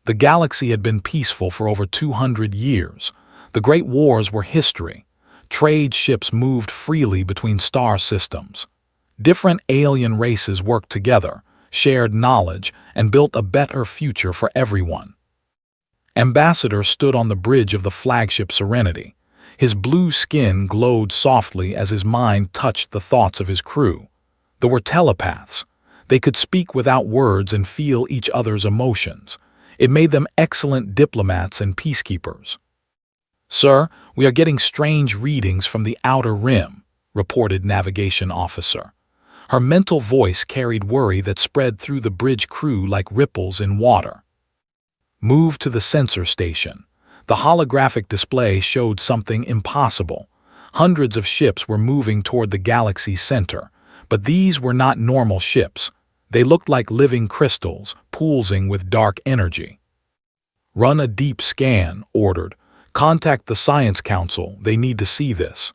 The galaxy had been peaceful for over 200 years. The Great Wars were history. Trade ships moved freely between star systems. Different alien races worked together, shared knowledge, and built a better future for everyone. Ambassador stood on the bridge of the flagship Serenity. His blue skin glowed softly as his mind touched the thoughts of his crew. They were telepaths. They could speak without words and feel each other's emotions. It made them excellent diplomats and peacekeepers. "Sir, we are getting strange readings from the outer rim," reported Navigation Officer. Her mental voice carried worry that spread through the bridge crew like ripples in water. Move to the sensor station. The holographic display showed something impossible. Hundreds of ships were moving toward the galaxy's center, but these were not normal ships. They looked like living crystals, pulsing with dark energy. "Run a deep scan," ordered. "Contact the Science Council, they need to see this."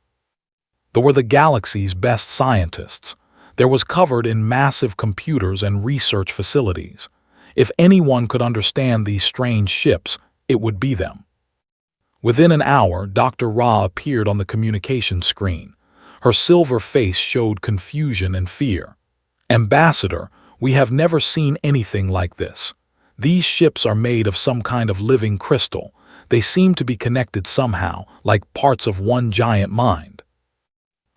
They were the galaxy's best scientists. There was covered in massive computers and research facilities. If anyone could understand these strange ships, it would be them. Within an hour, Dr. Ra appeared on the communication screen. Her silver face showed confusion and fear. "Ambassador, we have never seen anything like this. These ships are made of some kind of living crystal. They seem to be connected somehow, like parts of one giant mind."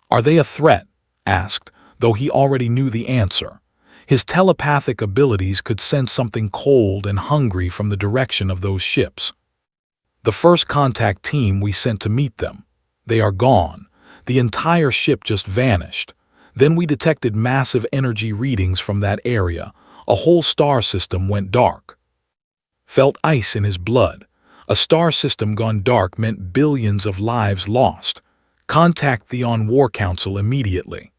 "Are they a threat?" asked, though he already knew the answer. His telepathic abilities could sense something cold and hungry from the direction of those ships. "The first contact team we sent to meet them. They are gone. The entire ship just vanished. Then we detected massive energy readings from that area. A whole star system went dark." Felt ice in his blood. A star system gone dark meant billions of lives lost. "Contact the War Council immediately."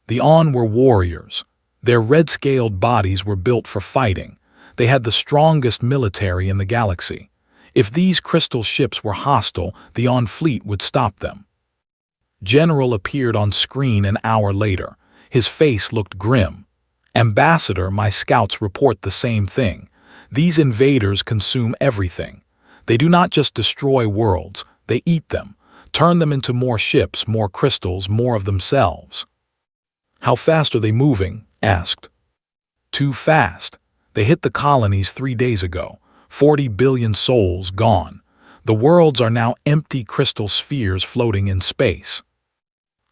The were warriors. Their red-scaled bodies were built for fighting. They had the strongest military in the galaxy. If these crystal ships were hostile, the fleet would stop them. General appeared on screen an hour later. His face looked grim. "Ambassador, my scouts report the same thing. These invaders consume everything. They do not just destroy worlds, they eat them, turn them into more ships, more crystals, more of themselves." "How fast are they moving?" asked. "Too fast. They hit the colonies 3 days ago. 40 billion souls gone. The worlds are now empty crystal spheres floating in space."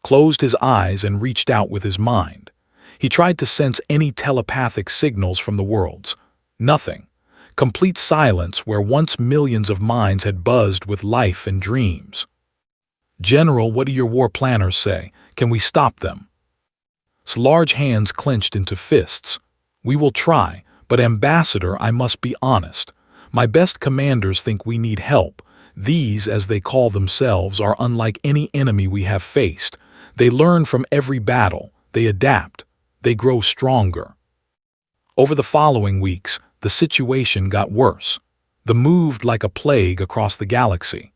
Closed his eyes and reached out with his mind. He tried to sense any telepathic signals from the worlds. Nothing. Complete silence where once millions of minds had buzzed with life and dreams. "General, what do your war planners say? Can we stop them?" His large hands clenched into fists. "We will try, but Ambassador, I must be honest. My best commanders think we need help. These, as they call themselves, are unlike any enemy we have faced. They learn from every battle, they adapt, they grow stronger." Over the following weeks, the situation got worse. They moved like a plague across the galaxy.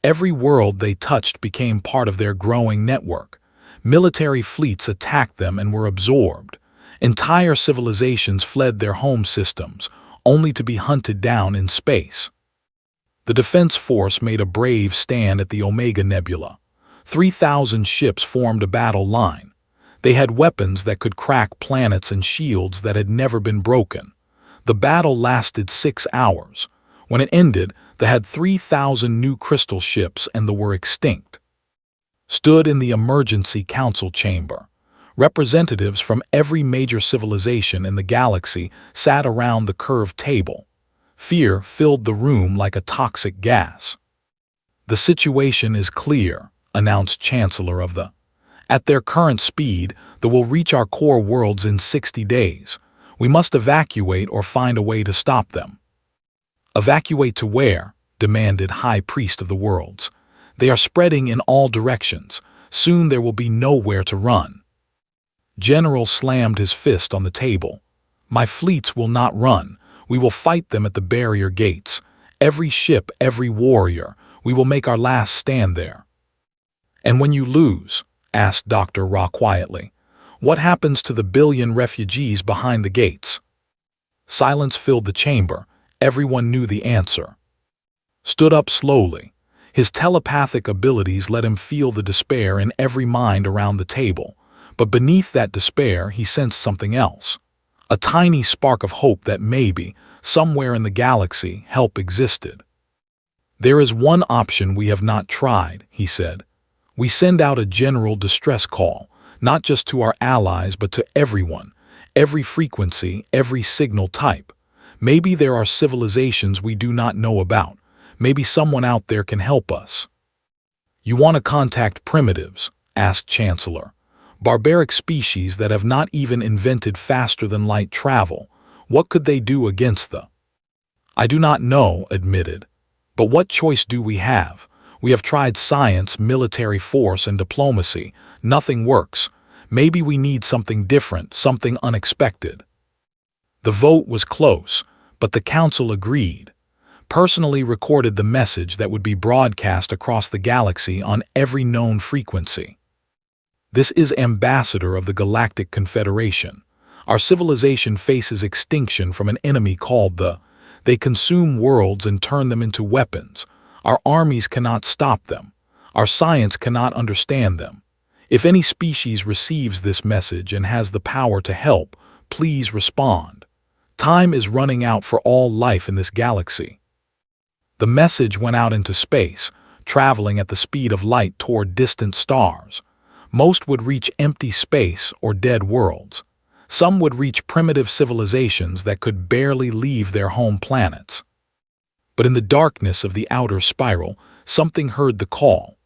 Every world they touched became part of their growing network. Military fleets attacked them and were absorbed. Entire civilizations fled their home systems, only to be hunted down in space. The Defense Force made a brave stand at the Omega Nebula. 3,000 ships formed a battle line. They had weapons that could crack planets and shields that had never been broken. The battle lasted 6 hours. When it ended, they had 3,000 new crystal ships and they were extinct. Stood in the Emergency Council chamber. Representatives from every major civilization in the galaxy sat around the curved table. Fear filled the room like a toxic gas. "The situation is clear," announced Chancellor of the. "At their current speed, they will reach our core worlds in 60 days. We must evacuate or find a way to stop them." "Evacuate to where?" demanded High Priest of the Worlds. "They are spreading in all directions. Soon there will be nowhere to run." General slammed his fist on the table. "My fleets will not run. We will fight them at the barrier gates. Every ship, every warrior. We will make our last stand there." "And when you lose," asked Dr. Ra quietly, "what happens to the billion refugees behind the gates?" Silence filled the chamber. everyone knew the answer. Stood up slowly. His telepathic abilities let him feel the despair in every mind around the table, but beneath that despair he sensed something else. A tiny spark of hope that maybe, somewhere in the galaxy, help existed. "There is one option we have not tried," he said. "We send out a general distress call, not just to our allies but to everyone, every frequency, every signal type. Maybe there are civilizations we do not know about. Maybe someone out there can help us." "You want to contact primitives?" asked Chancellor. "Barbaric species that have not even invented faster-than-light travel. What could they do against the—" "I do not know," admitted. "But what choice do we have? We have tried science, military force, and diplomacy. Nothing works. Maybe we need something different, something unexpected." The vote was close, but the council agreed. Personally recorded the message that would be broadcast across the galaxy on every known frequency. "This is Ambassador of the Galactic Confederation. Our civilization faces extinction from an enemy called the— They consume worlds and turn them into weapons. Our armies cannot stop them. Our science cannot understand them. If any species receives this message and has the power to help, please respond. Time is running out for all life in this galaxy." The message went out into space, traveling at the speed of light toward distant stars. Most would reach empty space or dead worlds. Some would reach primitive civilizations that could barely leave their home planets. But in the darkness of the outer spiral, something heard the call.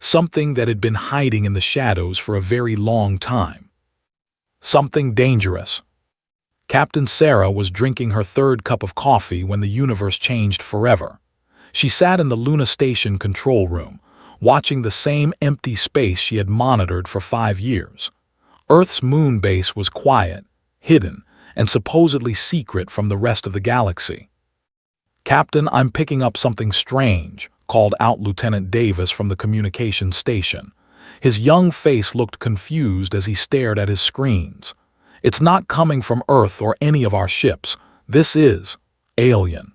Something that had been hiding in the shadows for a very long time. Something dangerous. Captain Sarah was drinking her third cup of coffee when the universe changed forever. She sat in the Luna Station control room, watching the same empty space she had monitored for 5 years. Earth's moon base was quiet, hidden, and supposedly secret from the rest of the galaxy. "Captain, I'm picking up something strange," called out Lieutenant Davis from the communications station. His young face looked confused as he stared at his screens. "It's not coming from Earth or any of our ships. This is alien."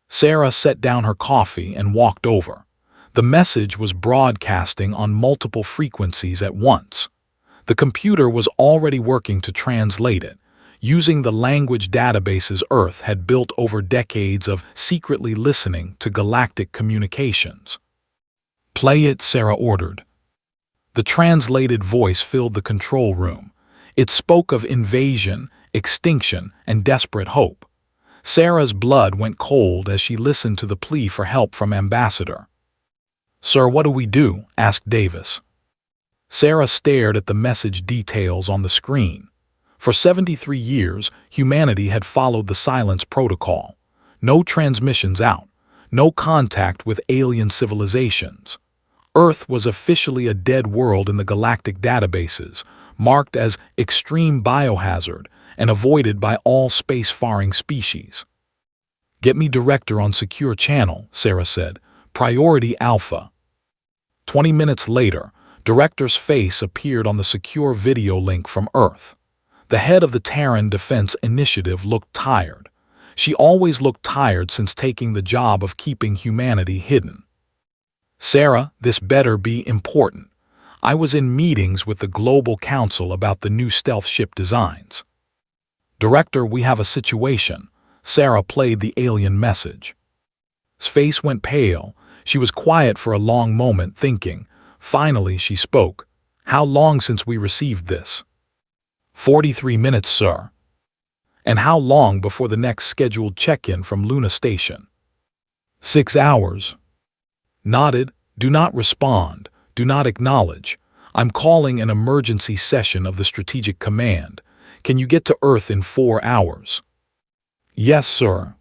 Sarah set down her coffee and walked over. The message was broadcasting on multiple frequencies at once. The computer was already working to translate it, using the language databases Earth had built over decades of secretly listening to galactic communications. "Play it," Sarah ordered. The translated voice filled the control room. It spoke of invasion, extinction, and desperate hope. Sarah's blood went cold as she listened to the plea for help from Ambassador. "Sir, what do we do?" asked Davis. Sarah stared at the message details on the screen. For 73 years, humanity had followed the silence protocol. No transmissions out, no contact with alien civilizations. Earth was officially a dead world in the galactic databases, marked as extreme biohazard and avoided by all space-faring species. "Get me Director on secure channel," Sarah said. "Priority Alpha." 20 minutes later, Director's face appeared on the secure video link from Earth. The head of the Terran Defense Initiative looked tired. She always looked tired since taking the job of keeping humanity hidden. "Sarah, this better be important. I was in meetings with the Global Council about the new stealth ship designs." "Director, we have a situation." Sarah played the alien message. His face went pale. She was quiet for a long moment, thinking. Finally, she spoke. "How long since we received this?" 43 minutes, sir." "And how long before the next scheduled check-in from Luna Station?" 6 hours. Nodded. "Do not respond. Do not acknowledge. I'm calling an emergency session of the Strategic Command. Can you get to Earth in 4 hours?" "Yes, sir."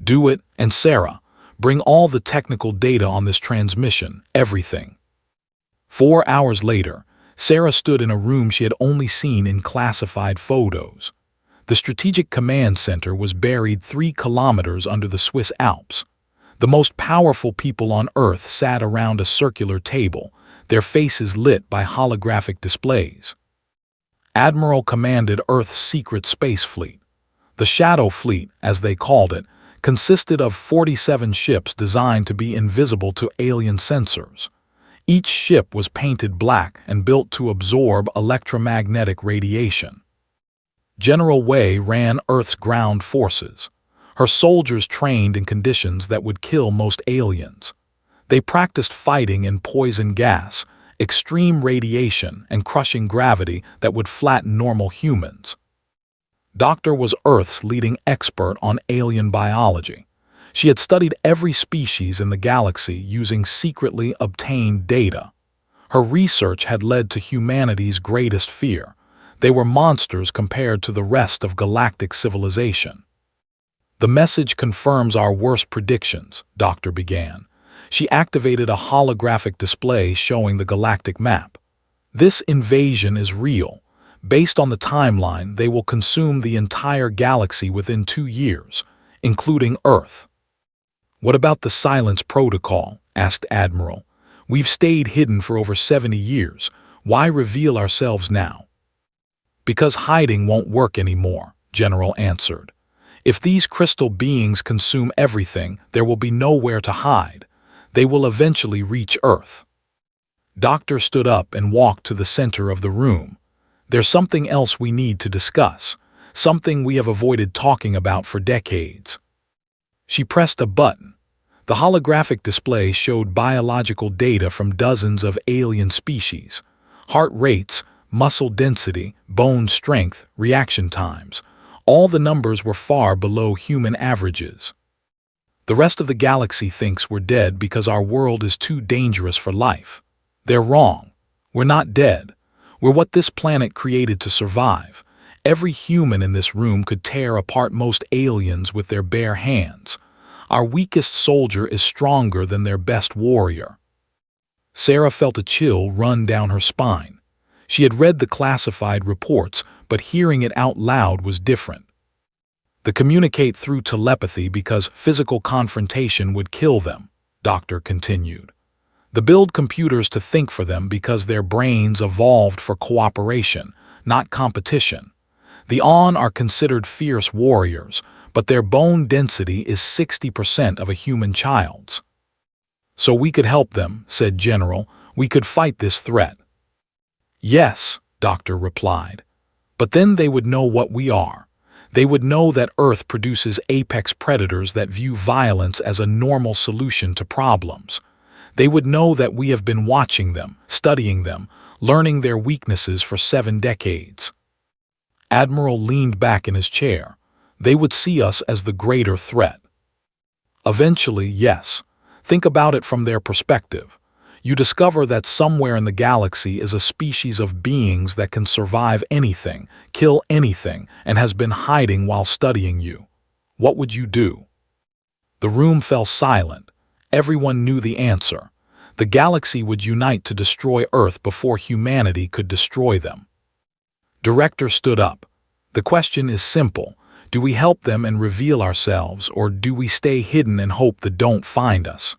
"Do it, and Sarah, bring all the technical data on this transmission, everything." 4 hours later, Sarah stood in a room she had only seen in classified photos. The Strategic Command Center was buried 3 kilometers under the Swiss Alps. The most powerful people on Earth sat around a circular table, their faces lit by holographic displays. Admiral commanded Earth's secret space fleet. The Shadow Fleet, as they called it, consisted of 47 ships designed to be invisible to alien sensors. Each ship was painted black and built to absorb electromagnetic radiation. General Wei ran Earth's ground forces. Her soldiers trained in conditions that would kill most aliens. They practiced fighting in poison gas, extreme radiation, and crushing gravity that would flatten normal humans. Doctor was Earth's leading expert on alien biology. She had studied every species in the galaxy using secretly obtained data. Her research had led to humanity's greatest fear. They were monsters compared to the rest of galactic civilization. The message confirms our worst predictions, Doctor began. She activated a holographic display showing the galactic map. This invasion is real. Based on the timeline, they will consume the entire galaxy within 2 years, including Earth. What about the silence protocol? Asked Admiral. We've stayed hidden for over 70 years. Why reveal ourselves now? Because hiding won't work anymore, General answered. If these crystal beings consume everything, there will be nowhere to hide. They will eventually reach Earth. Doctor stood up and walked to the center of the room. There's something else we need to discuss, something we have avoided talking about for decades. She pressed a button. The holographic display showed biological data from dozens of alien species. Heart rates, muscle density, bone strength, reaction times. All the numbers were far below human averages. The rest of the galaxy thinks we're dead because our world is too dangerous for life. They're wrong. We're not dead. We're what this planet created to survive. Every human in this room could tear apart most aliens with their bare hands. Our weakest soldier is stronger than their best warrior. Sarah felt a chill run down her spine. She had read the classified reports, but hearing it out loud was different. They communicate through telepathy because physical confrontation would kill them, Doctor continued. They build computers to think for them because their brains evolved for cooperation, not competition. The On are considered fierce warriors, but their bone density is 60% of a human child's. So we could help them, said General. We could fight this threat. Yes, Doctor replied. But then they would know what we are. They would know that Earth produces apex predators that view violence as a normal solution to problems. They would know that we have been watching them, studying them, learning their weaknesses for 7 decades. Admiral leaned back in his chair. They would see us as the greater threat. Eventually, yes. Think about it from their perspective. You discover that somewhere in the galaxy is a species of beings that can survive anything, kill anything, and has been hiding while studying you. What would you do? The room fell silent. Everyone knew the answer. The galaxy would unite to destroy Earth before humanity could destroy them. Director stood up. The question is simple. Do we help them and reveal ourselves, or do we stay hidden and hope they don't find us?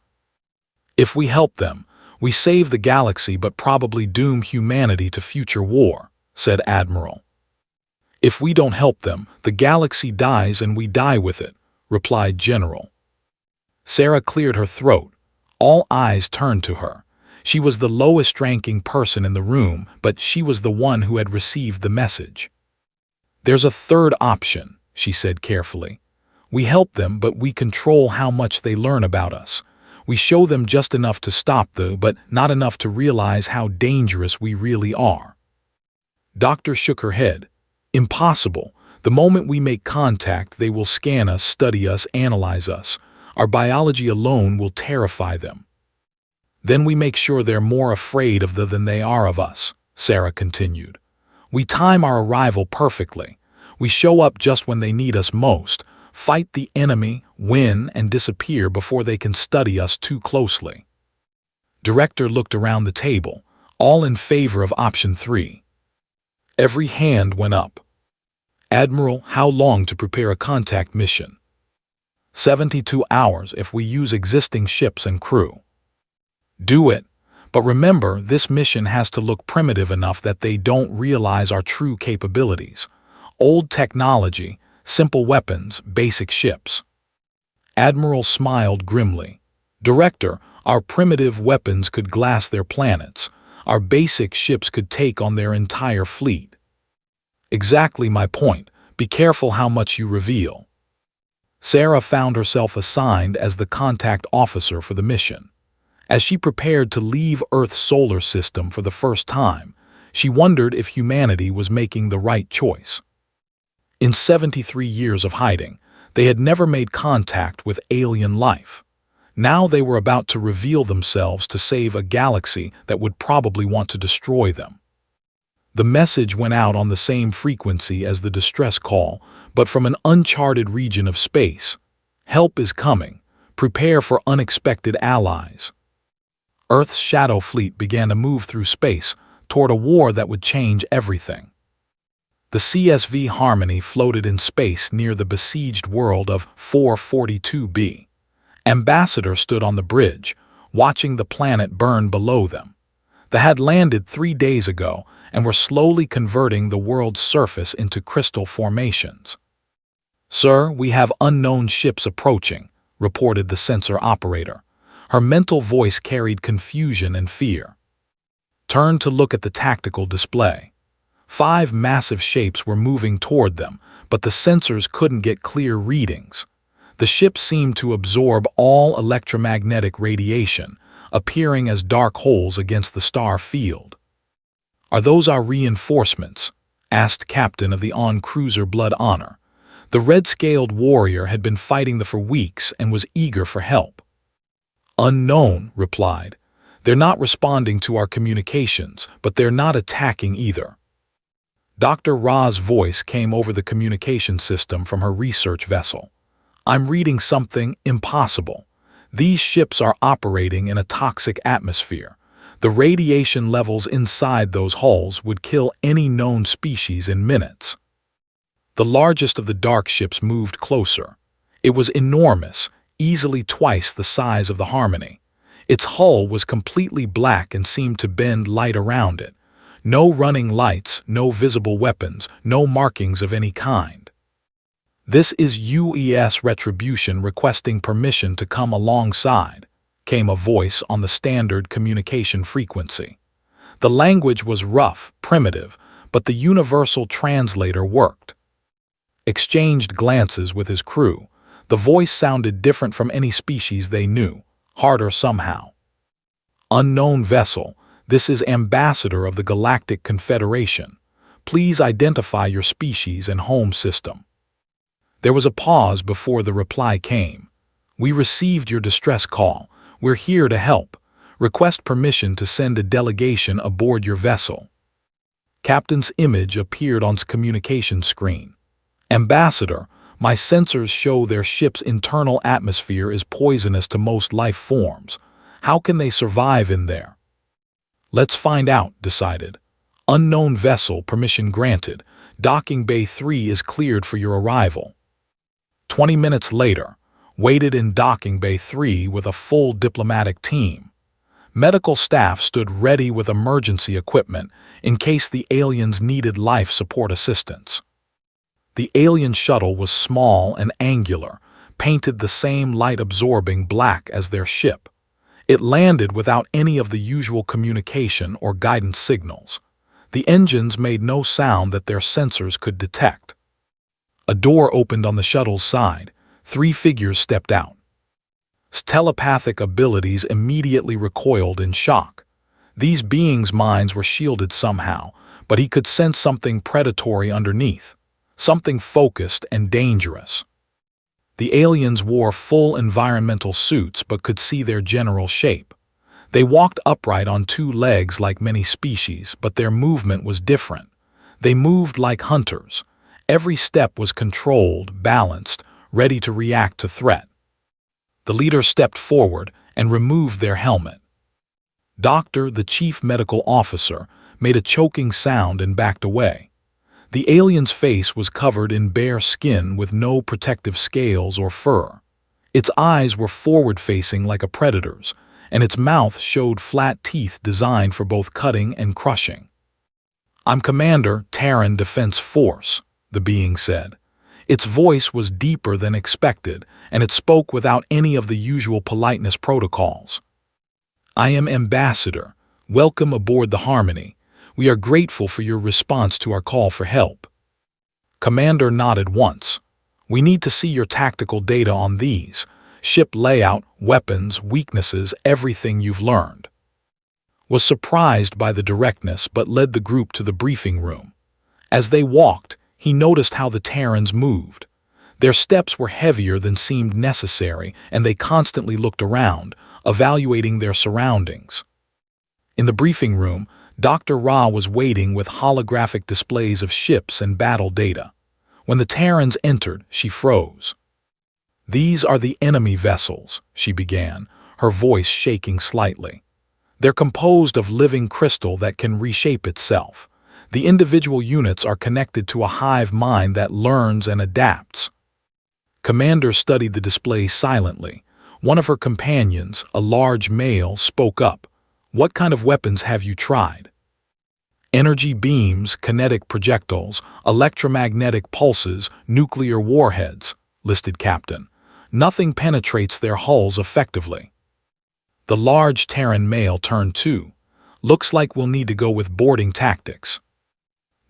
If we help them, we save the galaxy but probably doom humanity to future war, said Admiral. If we don't help them, the galaxy dies and we die with it, replied General. Sarah cleared her throat. All eyes turned to her. She was the lowest-ranking person in the room, but she was the one who had received the message. There's a third option, she said carefully. We help them, but we control how much they learn about us. We show them just enough to stop them, but not enough to realize how dangerous we really are. Doctor shook her head. Impossible. The moment we make contact, they will scan us, study us, analyze us. Our biology alone will terrify them. Then we make sure they're more afraid of them than they are of us, Sarah continued. We time our arrival perfectly. We show up just when they need us most, fight the enemy, win, and disappear before they can study us too closely. Director looked around the table, all in favor of option 3. Every hand went up. Admiral, how long to prepare a contact mission? 72 hours if we use existing ships and crew. Do it, but remember this mission has to look primitive enough that they don't realize our true capabilities. Old technology, simple weapons, basic ships. Admiral smiled grimly. "Director, our primitive weapons could glass their planets. Our basic ships could take on their entire fleet." "Exactly my point. Be careful how much you reveal." Sarah found herself assigned as the contact officer for the mission. As she prepared to leave Earth's solar system for the first time, she wondered if humanity was making the right choice. In 73 years of hiding, they had never made contact with alien life. Now they were about to reveal themselves to save a galaxy that would probably want to destroy them. The message went out on the same frequency as the distress call, but from an uncharted region of space. "Help is coming. Prepare for unexpected allies." Earth's shadow fleet began to move through space toward a war that would change everything. The CSV Harmony floated in space near the besieged world of 442b. Ambassador stood on the bridge, watching the planet burn below them. They had landed 3 days ago and were slowly converting the world's surface into crystal formations. "Sir, we have unknown ships approaching," reported the sensor operator. Her mental voice carried confusion and fear. Turned to look at the tactical display. 5 massive shapes were moving toward them, but the sensors couldn't get clear readings. The ships seemed to absorb all electromagnetic radiation, appearing as dark holes against the star field. "Are those our reinforcements?" asked Captain of the on-cruiser Blood Honor. The red-scaled warrior had been fighting for weeks and was eager for help. "Unknown," replied. "They're not responding to our communications, but they're not attacking either." Dr. Ra's voice came over the communication system from her research vessel. "I'm reading something impossible. These ships are operating in a toxic atmosphere. The radiation levels inside those hulls would kill any known species in minutes." The largest of the dark ships moved closer. It was enormous, easily twice the size of the Harmony. Its hull was completely black and seemed to bend light around it. No running lights, no visible weapons, no markings of any kind. "This is UES Retribution requesting permission to come alongside," came a voice on the standard communication frequency. The language was rough, primitive, but the universal translator worked. Exchanged glances with his crew. The voice sounded different from any species they knew, harder somehow. "Unknown vessel, this is Ambassador of the Galactic Confederation. Please identify your species and home system." There was a pause before the reply came. "We received your distress call. We're here to help. Request permission to send a delegation aboard your vessel." Captain's image appeared on his communication screen. "Ambassador, my sensors show their ship's internal atmosphere is poisonous to most life forms. How can they survive in there?" "Let's find out," decided. "Unknown vessel, permission granted. Docking Bay 3 is cleared for your arrival." 20 minutes later, waited in Docking Bay 3 with a full diplomatic team. Medical staff stood ready with emergency equipment in case the aliens needed life support assistance. The alien shuttle was small and angular, painted the same light-absorbing black as their ship. It landed without any of the usual communication or guidance signals. The engines made no sound that their sensors could detect. A door opened on the shuttle's side. 3 figures stepped out. Telepathic abilities immediately recoiled in shock. These beings' minds were shielded somehow, but he could sense something predatory underneath, something focused and dangerous. The aliens wore full environmental suits but could see their general shape. They walked upright on 2 legs like many species, but their movement was different. They moved like hunters. Every step was controlled, balanced, ready to react to threat. The leader stepped forward and removed their helmet. Doctor, the chief medical officer, made a choking sound and backed away. The alien's face was covered in bare skin with no protective scales or fur. Its eyes were forward-facing like a predator's, and its mouth showed flat teeth designed for both cutting and crushing. "I'm Commander, Terran Defense Force," the being said. Its voice was deeper than expected, and it spoke without any of the usual politeness protocols. "I am Ambassador. Welcome aboard the Harmony. We are grateful for your response to our call for help." Commander nodded once. "We need to see your tactical data on these. Ship layout, weapons, weaknesses, everything you've learned." Was surprised by the directness but led the group to the briefing room. As they walked, he noticed how the Terrans moved. Their steps were heavier than seemed necessary, and they constantly looked around, evaluating their surroundings. In the briefing room, Dr. Ra was waiting with holographic displays of ships and battle data. When the Terrans entered, she froze. "These are the enemy vessels," she began, her voice shaking slightly. "They're composed of living crystal that can reshape itself. The individual units are connected to a hive mind that learns and adapts." Commander studied the display silently. One of her companions, a large male, spoke up. "What kind of weapons have you tried?" "Energy beams, kinetic projectiles, electromagnetic pulses, nuclear warheads," listed Captain. "Nothing penetrates their hulls effectively." The large Terran male turned too. "Looks like we'll need to go with boarding tactics."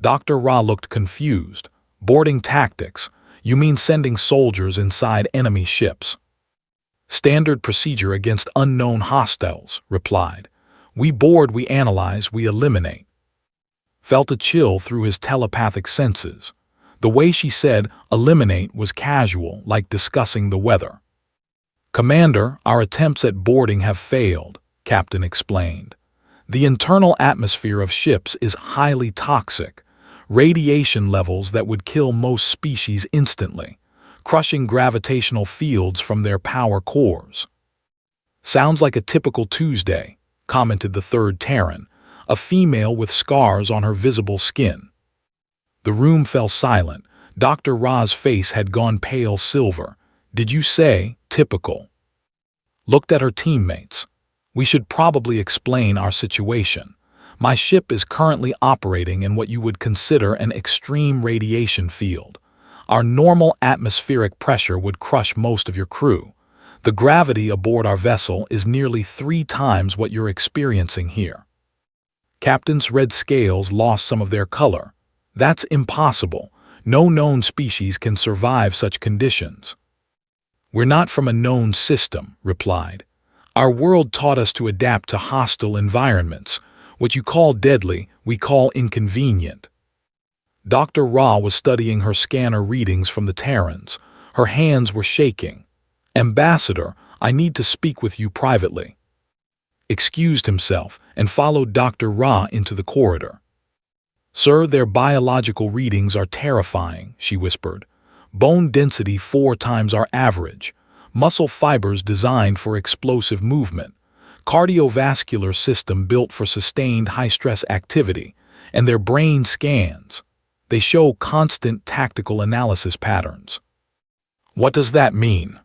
Dr. Ra looked confused. "Boarding tactics? You mean sending soldiers inside enemy ships?" "Standard procedure against unknown hostiles," replied. "We board, we analyze, we eliminate." Felt a chill through his telepathic senses. The way she said eliminate was casual, like discussing the weather. "Commander, our attempts at boarding have failed," Captain explained. "The internal atmosphere of ships is highly toxic, radiation levels that would kill most species instantly, crushing gravitational fields from their power cores." "Sounds like a typical Tuesday," commented the third Terran, a female with scars on her visible skin. The room fell silent. Dr. Ra's face had gone pale silver. "Did you say typical?" Looked at her teammates. "We should probably explain our situation. My ship is currently operating in what you would consider an extreme radiation field. Our normal atmospheric pressure would crush most of your crew. The gravity aboard our vessel is nearly 3 times what you're experiencing here." Captain's red scales lost some of their color. "That's impossible. No known species can survive such conditions." "We're not from a known system," replied. "Our world taught us to adapt to hostile environments. What you call deadly, we call inconvenient." Dr. Ra was studying her scanner readings from the Terrans. Her hands were shaking. "Ambassador, I need to speak with you privately." Excused himself and followed Dr. Ra into the corridor. "Sir, their biological readings are terrifying," she whispered. "Bone density 4 times our average. Muscle fibers designed for explosive movement. Cardiovascular system built for sustained high-stress activity. And their brain scans. They show constant tactical analysis patterns." "What does that mean?"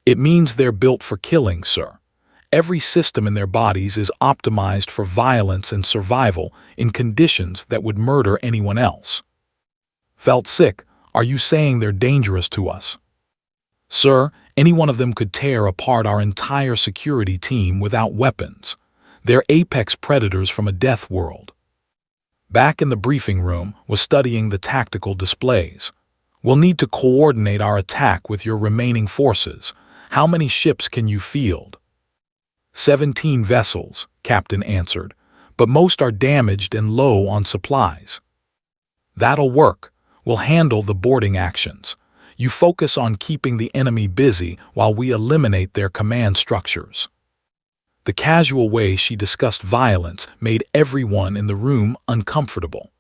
"It means they're built for killing, sir. Every system in their bodies is optimized for violence and survival in conditions that would murder anyone else." Felt sick. "Are you saying they're dangerous to us?" "Sir, any one of them could tear apart our entire security team without weapons. They're apex predators from a death world." Back in the briefing room, was studying the tactical displays. "We'll need to coordinate our attack with your remaining forces. How many ships can you field?" 17 vessels, Captain answered, "but most are damaged and low on supplies." "That'll work. We'll handle the boarding actions. You focus on keeping the enemy busy while we eliminate their command structures." The casual way she discussed violence made everyone in the room uncomfortable.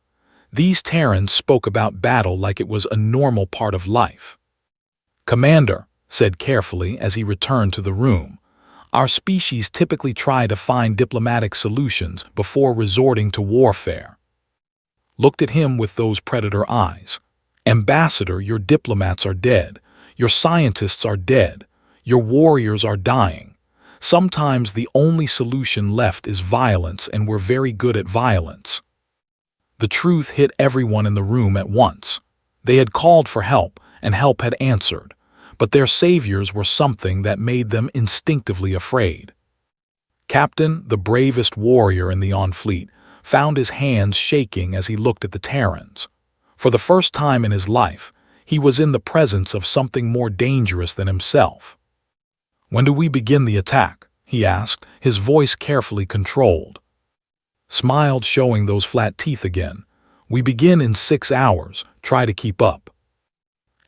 These Terrans spoke about battle like it was a normal part of life. "Commander," said carefully as he returned to the room, "our species typically try to find diplomatic solutions before resorting to warfare." Looked at him with those predator eyes. "Ambassador, your diplomats are dead. Your scientists are dead. Your warriors are dying. Sometimes the only solution left is violence, and we're very good at violence." The truth hit everyone in the room at once. They had called for help, and help had answered, but their saviors were something that made them instinctively afraid. Captain, the bravest warrior in the fleet, found his hands shaking as he looked at the Terrans. For the first time in his life, he was in the presence of something more dangerous than himself. "When do we begin the attack?" he asked, his voice carefully controlled. Smiled, showing those flat teeth again. "We begin in 6 hours. Try to keep up."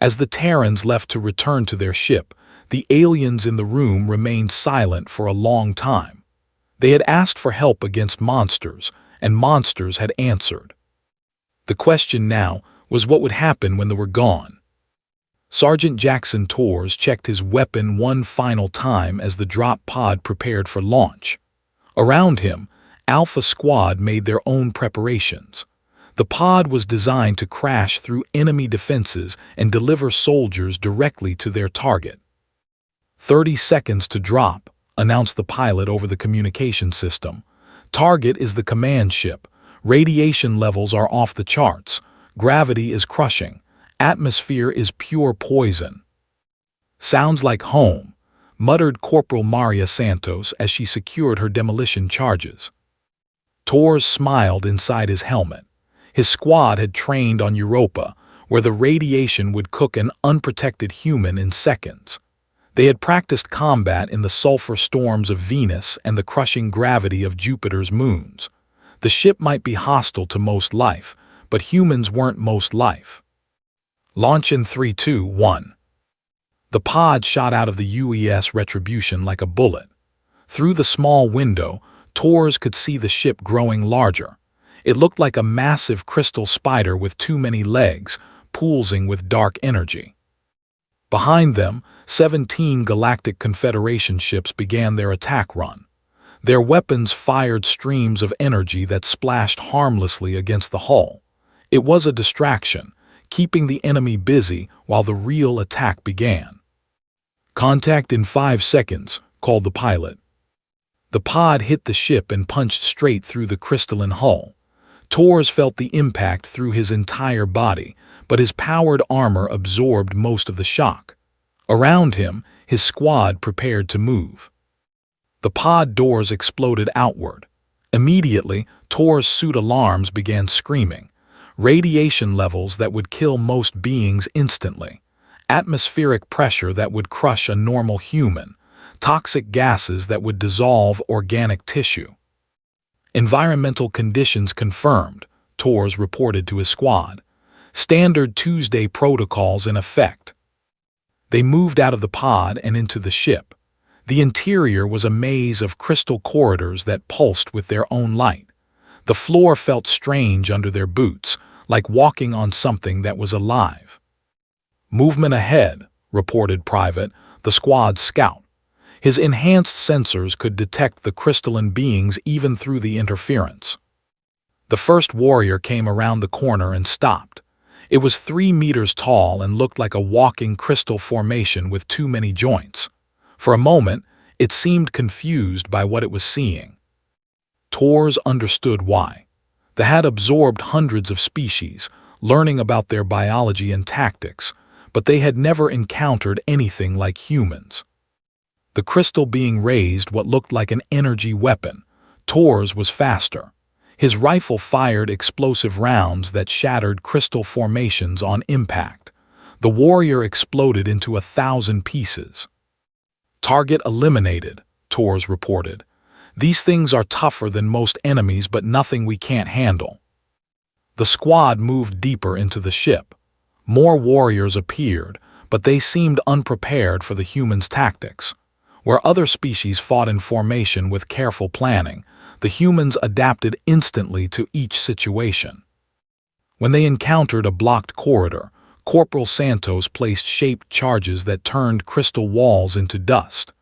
As the Terrans left to return to their ship, the aliens in the room remained silent for a long time. They had asked for help against monsters, and monsters had answered. The question now was what would happen when they were gone. Sergeant Jackson Torres checked his weapon one final time as the drop pod prepared for launch. Around him, Alpha Squad made their own preparations. The pod was designed to crash through enemy defenses and deliver soldiers directly to their target. 30 seconds to drop, announced the pilot over the communication system. Target is the command ship. Radiation levels are off the charts. Gravity is crushing. Atmosphere is pure poison. "Sounds like home," muttered Corporal Maria Santos as she secured her demolition charges. Torres smiled inside his helmet. His squad had trained on Europa, where the radiation would cook an unprotected human in seconds. They had practiced combat in the sulfur storms of Venus and the crushing gravity of Jupiter's moons. The ship might be hostile to most life, but humans weren't most life. "Launch in 3, 2, 1. The pod shot out of the UES Retribution like a bullet. Through the small window, Torres could see the ship growing larger. It looked like a massive crystal spider with too many legs, pulsing with dark energy. Behind them, 17 Galactic Confederation ships began their attack run. Their weapons fired streams of energy that splashed harmlessly against the hull. It was a distraction, keeping the enemy busy while the real attack began. "Contact in 5 seconds, called the pilot. The pod hit the ship and punched straight through the crystalline hull. Torres felt the impact through his entire body, but his powered armor absorbed most of the shock. Around him, his squad prepared to move. The pod doors exploded outward. Immediately, Torres' suit alarms began screaming. Radiation levels that would kill most beings instantly. Atmospheric pressure that would crush a normal human. Toxic gases that would dissolve organic tissue. Environmental conditions confirmed, Torres reported to his squad. Standard Tuesday protocols in effect. They moved out of the pod and into the ship. The interior was a maze of crystal corridors that pulsed with their own light. The floor felt strange under their boots, like walking on something that was alive. "Movement ahead," reported Private, the squad's scout. His enhanced sensors could detect the crystalline beings even through the interference. The first warrior came around the corner and stopped. It was 3 meters tall and looked like a walking crystal formation with too many joints. For a moment, it seemed confused by what it was seeing. Torres understood why. They had absorbed hundreds of species, learning about their biology and tactics, but they had never encountered anything like humans. The crystal being raised what looked like an energy weapon. Torres was faster. His rifle fired explosive rounds that shattered crystal formations on impact. The warrior exploded into 1,000 pieces. "Target eliminated," Torres reported. "These things are tougher than most enemies, but nothing we can't handle." The squad moved deeper into the ship. More warriors appeared, but they seemed unprepared for the humans' tactics. Where other species fought in formation with careful planning, the humans adapted instantly to each situation. When they encountered a blocked corridor, Corporal Santos placed shaped charges that turned crystal walls into dust.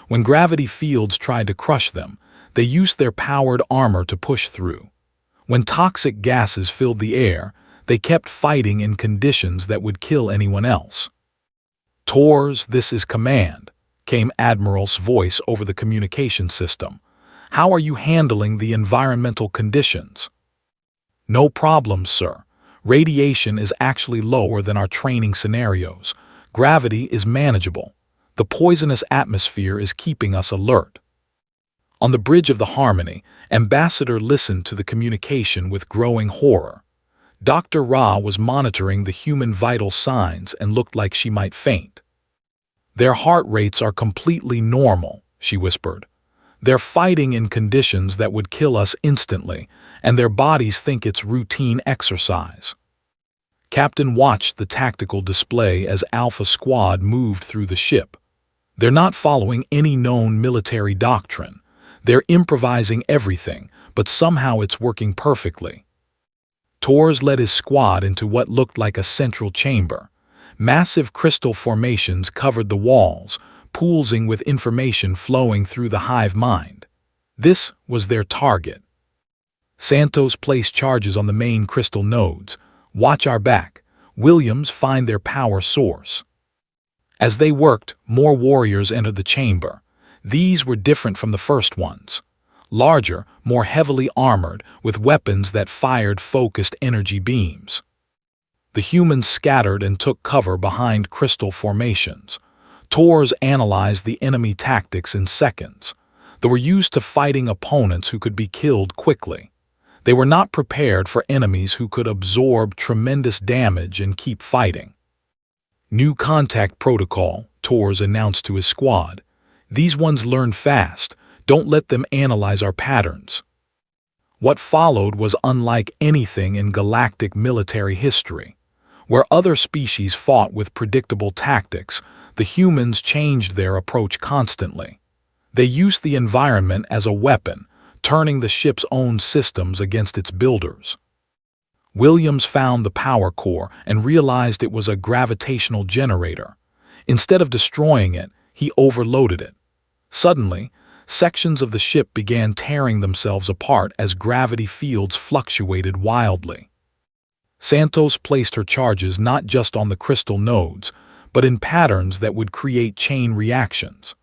When gravity fields tried to crush them, they used their powered armor to push through. When toxic gases filled the air, they kept fighting in conditions that would kill anyone else. "Torres, this is command," came Admiral's voice over the communication system. "How are you handling the environmental conditions?" "No problem, sir. Radiation is actually lower than our training scenarios. Gravity is manageable. The poisonous atmosphere is keeping us alert. On the bridge of the Harmony, Ambassador listened to the communication with growing horror. Dr. Ra was monitoring the human vital signs and looked like she might faint. "Their heart rates are completely normal," she whispered. "They're fighting in conditions that would kill us instantly, and their bodies think it's routine exercise." Captain watched the tactical display as Alpha Squad moved through the ship. They're not following any known military doctrine. They're improvising everything, but somehow it's working perfectly. Torres led his squad into what looked like a central chamber. Massive crystal formations covered the walls, pooling with information flowing through the hive mind. This was their target. Santos placed charges on the main crystal nodes. "Watch our back. Williams, find their power source." As they worked, more warriors entered the chamber. These were different from the first ones. Larger, more heavily armored, with weapons that fired focused energy beams. The humans scattered and took cover behind crystal formations. Torres analyzed the enemy tactics in seconds. They were used to fighting opponents who could be killed quickly. They were not prepared for enemies who could absorb tremendous damage and keep fighting. "New contact protocol," Torres announced to his squad. "These ones learn fast. Don't let them analyze our patterns." What followed was unlike anything in galactic military history. Where other species fought with predictable tactics, the humans changed their approach constantly. They used the environment as a weapon, turning the ship's own systems against its builders. Williams found the power core and realized it was a gravitational generator. Instead of destroying it, he overloaded it. Suddenly, sections of the ship began tearing themselves apart as gravity fields fluctuated wildly. Santos placed her charges not just on the crystal nodes, but in patterns that would create chain reactions.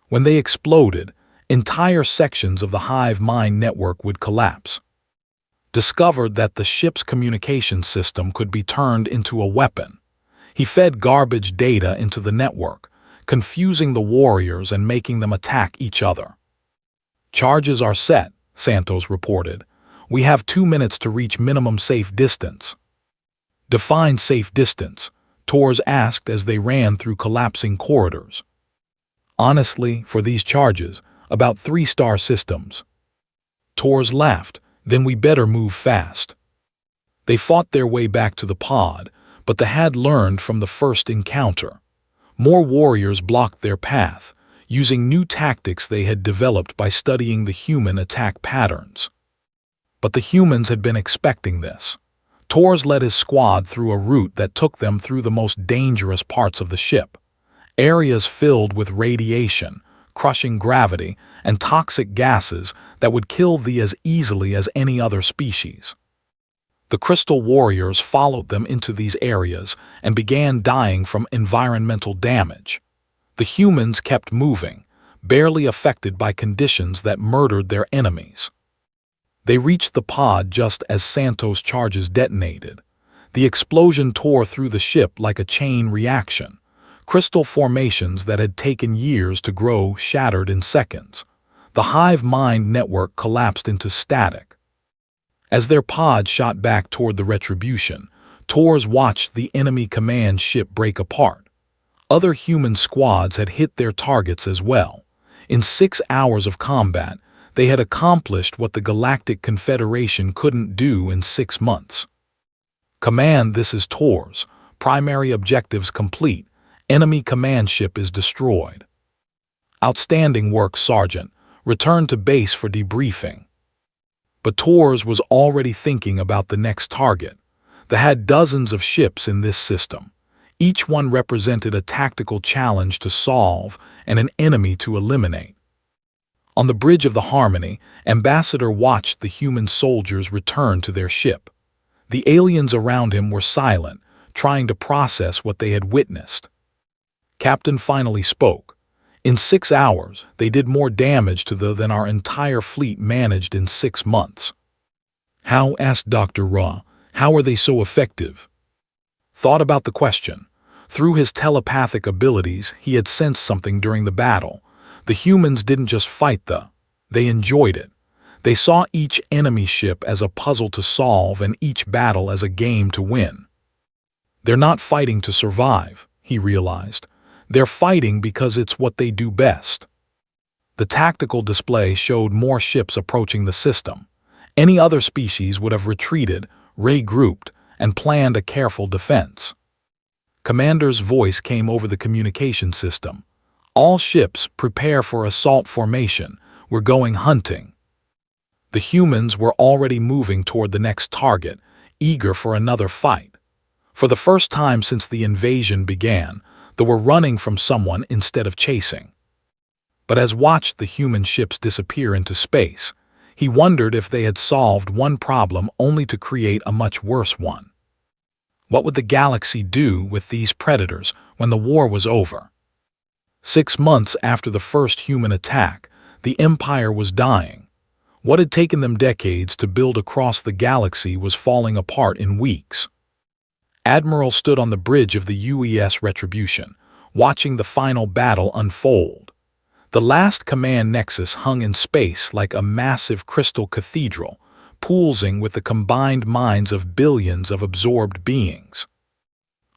When they exploded, entire sections of the hive mind network would collapse. Discovered that the ship's communication system could be turned into a weapon. He fed garbage data into the network, confusing the warriors and making them attack each other. "Charges are set," Santos reported. "We have 2 minutes to reach minimum safe distance." "Define safe distance," Torres asked as they ran through collapsing corridors. "Honestly, for these charges, about 3-star systems." Torres laughed. "Then we better move fast." They fought their way back to the pod, but they had learned from the first encounter. More warriors blocked their path, using new tactics they had developed by studying the human attack patterns. But the humans had been expecting this. Torres led his squad through a route that took them through the most dangerous parts of the ship. Areas filled with radiation, crushing gravity, and toxic gases that would kill thee as easily as any other species. The crystal warriors followed them into these areas and began dying from environmental damage. The humans kept moving, barely affected by conditions that murdered their enemies. They reached the pod just as Santos' charges detonated. The explosion tore through the ship like a chain reaction. Crystal formations that had taken years to grow shattered in seconds. The hive mind network collapsed into static. As their pod shot back toward the Retribution, Torres watched the enemy command ship break apart. Other human squads had hit their targets as well. In 6 hours of combat, they had accomplished what the Galactic Confederation couldn't do in 6 months. "Command, this is Torres. Primary objectives complete. Enemy command ship is destroyed." "Outstanding work, Sergeant. Return to base for debriefing." But Torres was already thinking about the next target. They had dozens of ships in this system. Each one represented a tactical challenge to solve and an enemy to eliminate. On the bridge of the Harmony, Ambassador watched the human soldiers return to their ship. The aliens around him were silent, trying to process what they had witnessed. Captain finally spoke. "In 6 hours, they did more damage to the than our entire fleet managed in 6 months. "How?" asked Dr. Ra. How are they so effective? Thought about the question. Through his telepathic abilities, he had sensed something during the battle. The humans didn't just fight they enjoyed it. They saw each enemy ship as a puzzle to solve and each battle as a game to win. They're not fighting to survive, he realized. They're fighting because it's what they do best. The tactical display showed more ships approaching the system. Any other species would have retreated, regrouped, and planned a careful defense. Commander's voice came over the communication system. All ships, prepare for assault formation. We're going hunting. The humans were already moving toward the next target, eager for another fight. For the first time since the invasion began, they were running from someone instead of chasing. But as watched the human ships disappear into space, he wondered if they had solved one problem only to create a much worse one. What would the galaxy do with these predators when the war was over? 6 months after the first human attack, the Empire was dying. What had taken them decades to build across the galaxy was falling apart in weeks. Admiral stood on the bridge of the UES Retribution, watching the final battle unfold. The last command nexus hung in space like a massive crystal cathedral, pulsing with the combined minds of billions of absorbed beings.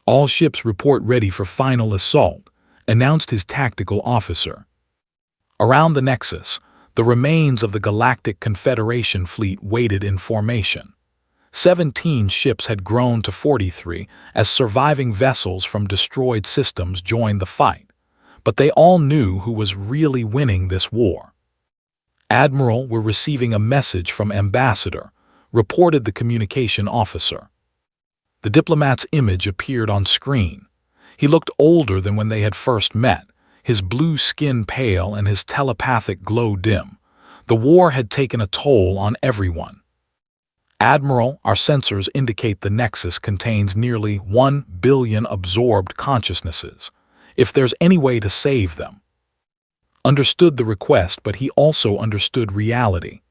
All ships report ready for final assault, announced his tactical officer. Around the nexus, the remains of the Galactic Confederation fleet waited in formation. 17 ships had grown to 43 as surviving vessels from destroyed systems joined the fight, but they all knew who was really winning this war. Admiral, we're receiving a message from Ambassador, reported the communication officer. The diplomat's image appeared on screen. He looked older than when they had first met, his blue skin pale and his telepathic glow dim. The war had taken a toll on everyone. Admiral, our sensors indicate the Nexus contains nearly 1 billion absorbed consciousnesses. If there's any way to save them. Understood the request, but he also understood reality.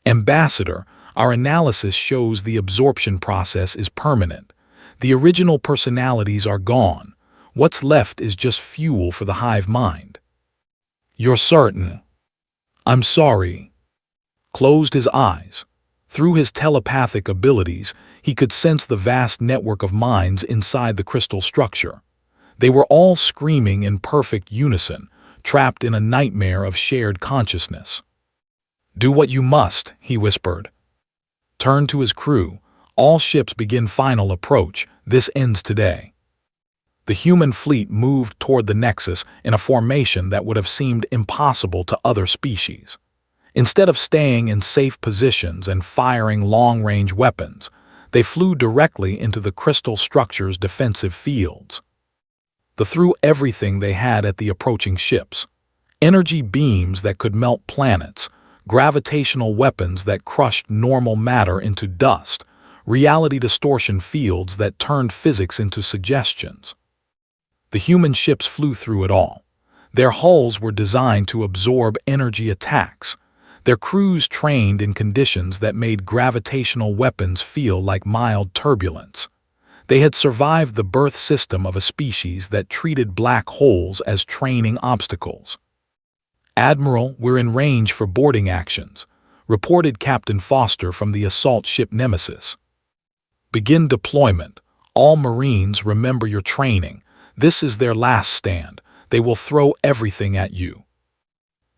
Ambassador, our analysis shows the absorption process is permanent. The original personalities are gone. What's left is just fuel for the hive mind. You're certain? I'm sorry. Closed his eyes. Through his telepathic abilities, he could sense the vast network of minds inside the crystal structure. They were all screaming in perfect unison, trapped in a nightmare of shared consciousness. Do what you must, he whispered. Turn to his crew. All ships begin final approach. This ends today. The human fleet moved toward the Nexus in a formation that would have seemed impossible to other species. Instead of staying in safe positions and firing long-range weapons, they flew directly into the crystal structure's defensive fields. They threw everything they had at the approaching ships. Energy beams that could melt planets, gravitational weapons that crushed normal matter into dust, reality distortion fields that turned physics into suggestions. The human ships flew through it all. Their hulls were designed to absorb energy attacks. Their crews trained in conditions that made gravitational weapons feel like mild turbulence. They had survived the birth system of a species that treated black holes as training obstacles. Admiral, we're in range for boarding actions, reported Captain Foster from the assault ship Nemesis. Begin deployment. All Marines, remember your training. This is their last stand. They will throw everything at you.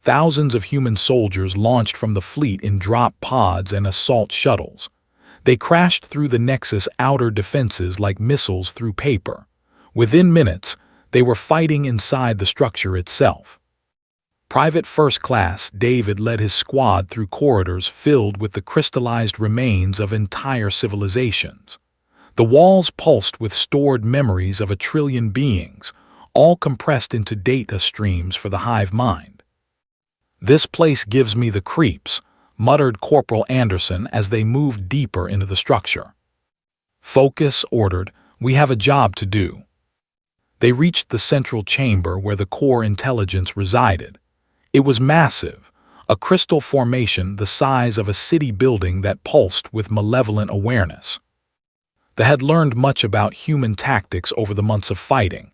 Thousands of human soldiers launched from the fleet in drop pods and assault shuttles. They crashed through the Nexus' outer defenses like missiles through paper. Within minutes, they were fighting inside the structure itself. Private First Class David led his squad through corridors filled with the crystallized remains of entire civilizations. The walls pulsed with stored memories of 1 trillion beings, all compressed into data streams for the hive mind. This place gives me the creeps, muttered Corporal Anderson as they moved deeper into the structure. Focus, ordered. We have a job to do. They reached the central chamber where the core intelligence resided. It was massive, a crystal formation the size of a city building that pulsed with malevolent awareness. They had learned much about human tactics over the months of fighting.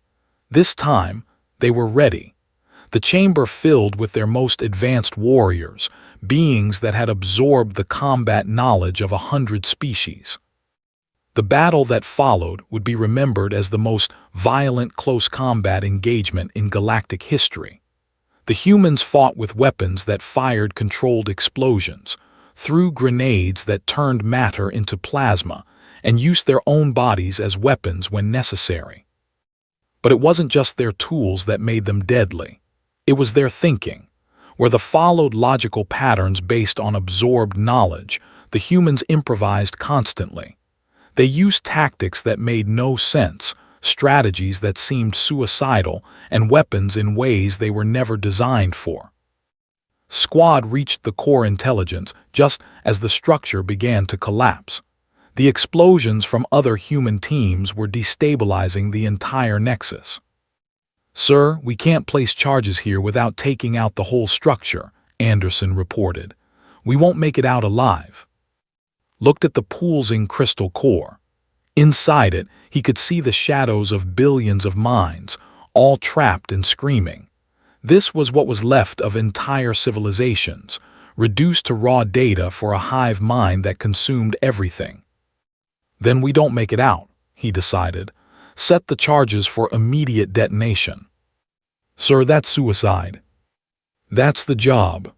This time, they were ready. The chamber filled with their most advanced warriors, beings that had absorbed the combat knowledge of 100 species. The battle that followed would be remembered as the most violent close combat engagement in galactic history. The humans fought with weapons that fired controlled explosions, threw grenades that turned matter into plasma, and used their own bodies as weapons when necessary. But it wasn't just their tools that made them deadly. It was their thinking. Where they followed logical patterns based on absorbed knowledge, the humans improvised constantly. They used tactics that made no sense, strategies that seemed suicidal, and weapons in ways they were never designed for. Squad reached the core intelligence just as the structure began to collapse. The explosions from other human teams were destabilizing the entire nexus. "Sir, we can't place charges here without taking out the whole structure," Anderson reported. "We won't make it out alive." Looked at the pulsing crystal core. Inside it, he could see the shadows of billions of minds, all trapped and screaming. This was what was left of entire civilizations, reduced to raw data for a hive mind that consumed everything. "Then we don't make it out," he decided. "Set the charges for immediate detonation." "Sir, that's suicide." "That's the job."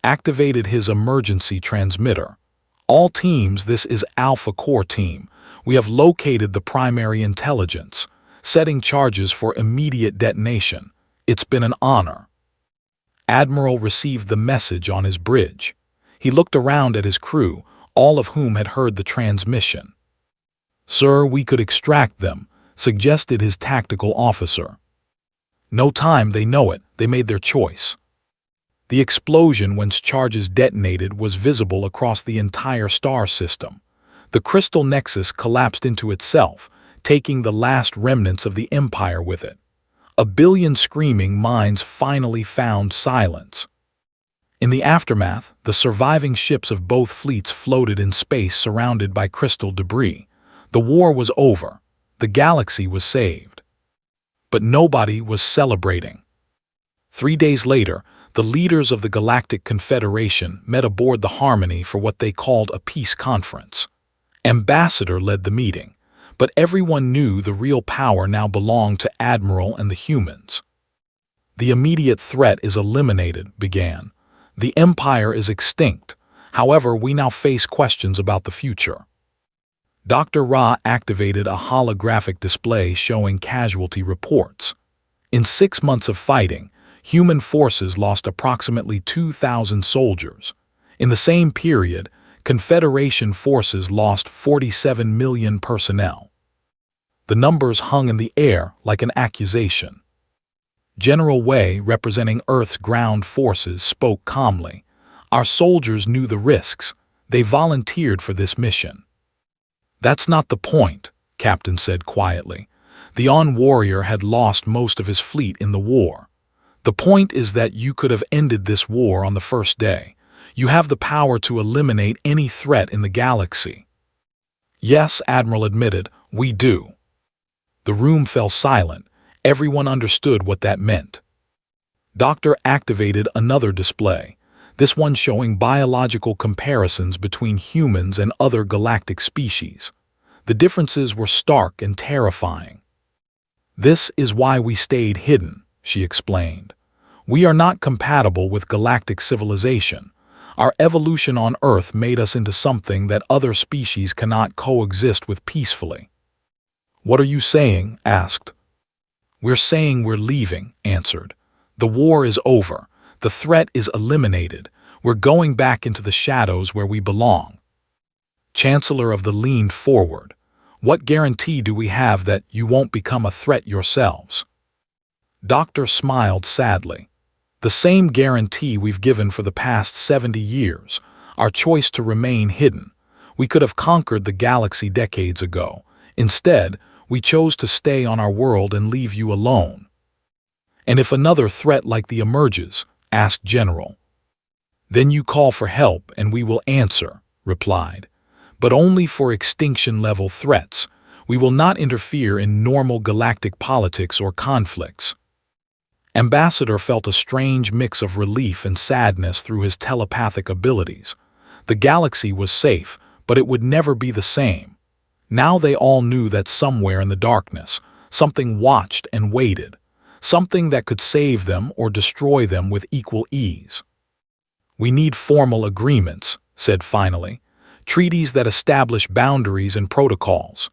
Activated his emergency transmitter. "All teams, this is Alpha Core Team. We have located the primary intelligence, setting charges for immediate detonation. It's been an honor." Admiral received the message on his bridge. He looked around at his crew, all of whom had heard the transmission. "Sir, we could extract them," suggested his tactical officer. "No time, they know it. They made their choice." The explosion whence charges detonated was visible across the entire star system. The crystal nexus collapsed into itself, taking the last remnants of the Empire with it. A billion screaming minds finally found silence. In the aftermath, the surviving ships of both fleets floated in space surrounded by crystal debris. The war was over. The galaxy was saved. But nobody was celebrating. 3 days later, the leaders of the Galactic Confederation met aboard the Harmony for what they called a peace conference. Ambassador led the meeting, but everyone knew the real power now belonged to Admiral and the humans. "The immediate threat is eliminated," began. "The Empire is extinct. However, we now face questions about the future." Dr. Ra activated a holographic display showing casualty reports. In 6 months of fighting, human forces lost approximately 2,000 soldiers. In the same period, Confederation forces lost 47 million personnel. The numbers hung in the air like an accusation. General Wei, representing Earth's ground forces, spoke calmly. "Our soldiers knew the risks. They volunteered for this mission." "That's not the point," Captain said quietly. "The On Warrior had lost most of his fleet in the war. The point is that you could have ended this war on the first day. You have the power to eliminate any threat in the galaxy." "Yes," Admiral admitted, "we do." The room fell silent. Everyone understood what that meant. Doctor activated another display, this one showing biological comparisons between humans and other galactic species. The differences were stark and terrifying. "This is why we stayed hidden," she explained. "We are not compatible with galactic civilization. Our evolution on Earth made us into something that other species cannot coexist with peacefully." "What are you saying?" asked. "We're saying we're leaving," answered. "The war is over. The threat is eliminated. We're going back into the shadows where we belong." Chancellor of the leaned forward. "What guarantee do we have that you won't become a threat yourselves?" Doctor smiled sadly. "The same guarantee we've given for the past 70 years, our choice to remain hidden. We could have conquered the galaxy decades ago. Instead, we chose to stay on our world and leave you alone." "And if another threat like the emerges?" asked General. "Then you call for help and we will answer," replied. but only for extinction-level threats. We will not interfere in normal galactic politics or conflicts." Ambassador felt a strange mix of relief and sadness through his telepathic abilities. The galaxy was safe, but it would never be the same. Now they all knew that somewhere in the darkness, something watched and waited, something that could save them or destroy them with equal ease. "We need formal agreements," said finally, "treaties that establish boundaries and protocols."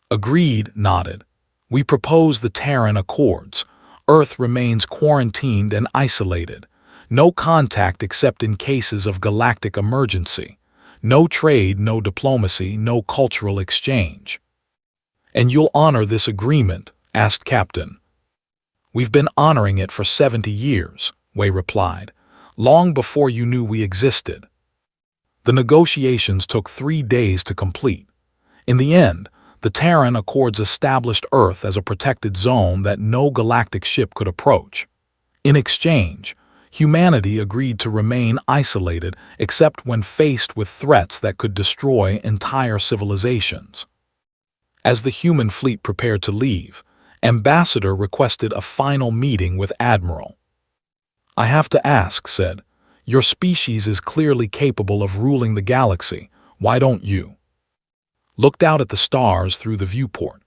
"Agreed," nodded. "We propose the Terran Accords. Earth remains quarantined and isolated. No contact except in cases of galactic emergency. No trade, no diplomacy, no cultural exchange." "And you'll honor this agreement?" asked Captain. "We've been honoring it for 70 years, Wei replied, "long before you knew we existed." The negotiations took 3 days to complete. In the end, the Terran Accords established Earth as a protected zone that no galactic ship could approach. In exchange, humanity agreed to remain isolated except when faced with threats that could destroy entire civilizations. As the human fleet prepared to leave, Ambassador requested a final meeting with Admiral. "I have to ask," said, "your species is clearly capable of ruling the galaxy. Why don't you?" Looked out at the stars through the viewport.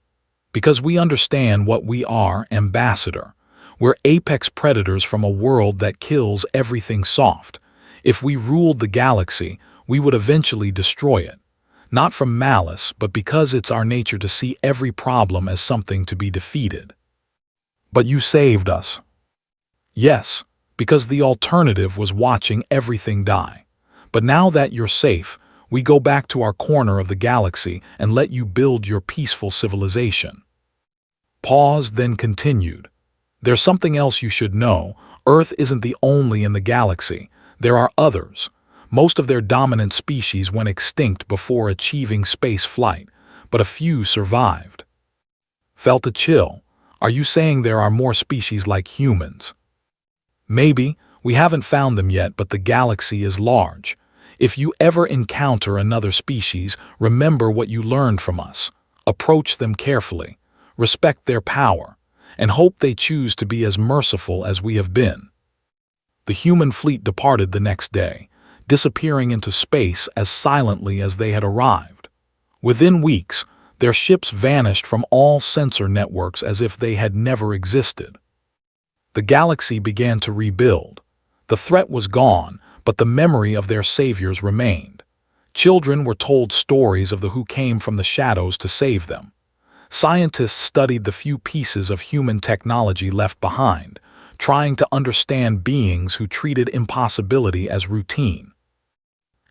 "Because we understand what we are, Ambassador. We're apex predators from a world that kills everything soft. If we ruled the galaxy, we would eventually destroy it. Not from malice, but because it's our nature to see every problem as something to be defeated." "But you saved us." "Yes, because the alternative was watching everything die. But now that you're safe, we go back to our corner of the galaxy and let you build your peaceful civilization." Paused, then continued. "There's something else you should know. Earth isn't the only in the galaxy. There are others. Most of their dominant species went extinct before achieving space flight, but a few survived." Felt a chill. "Are you saying there are more species like humans?" "Maybe. We haven't found them yet, but the galaxy is large. If you ever encounter another species, remember what you learned from us. Approach them carefully, respect their power, and hope they choose to be as merciful as we have been." The human fleet departed the next day, disappearing into space as silently as they had arrived. Within weeks, their ships vanished from all sensor networks as if they had never existed. The galaxy began to rebuild. The threat was gone, but the memory of their saviors remained. Children were told stories of the who came from the shadows to save them. Scientists studied the few pieces of human technology left behind, trying to understand beings who treated impossibility as routine.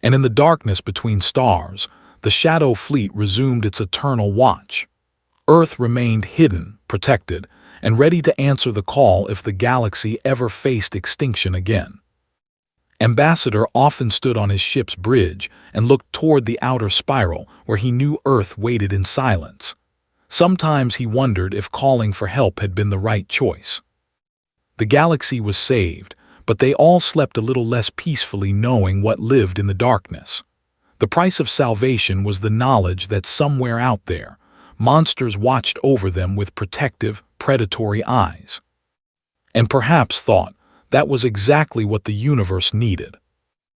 And in the darkness between stars, the Shadow Fleet resumed its eternal watch. Earth remained hidden, protected, and ready to answer the call if the galaxy ever faced extinction again. Ambassador often stood on his ship's bridge and looked toward the outer spiral where he knew Earth waited in silence. Sometimes he wondered if calling for help had been the right choice. The galaxy was saved, but they all slept a little less peacefully knowing what lived in the darkness. The price of salvation was the knowledge that somewhere out there, monsters watched over them with protective, predatory eyes. And perhaps thought that was exactly what the universe needed.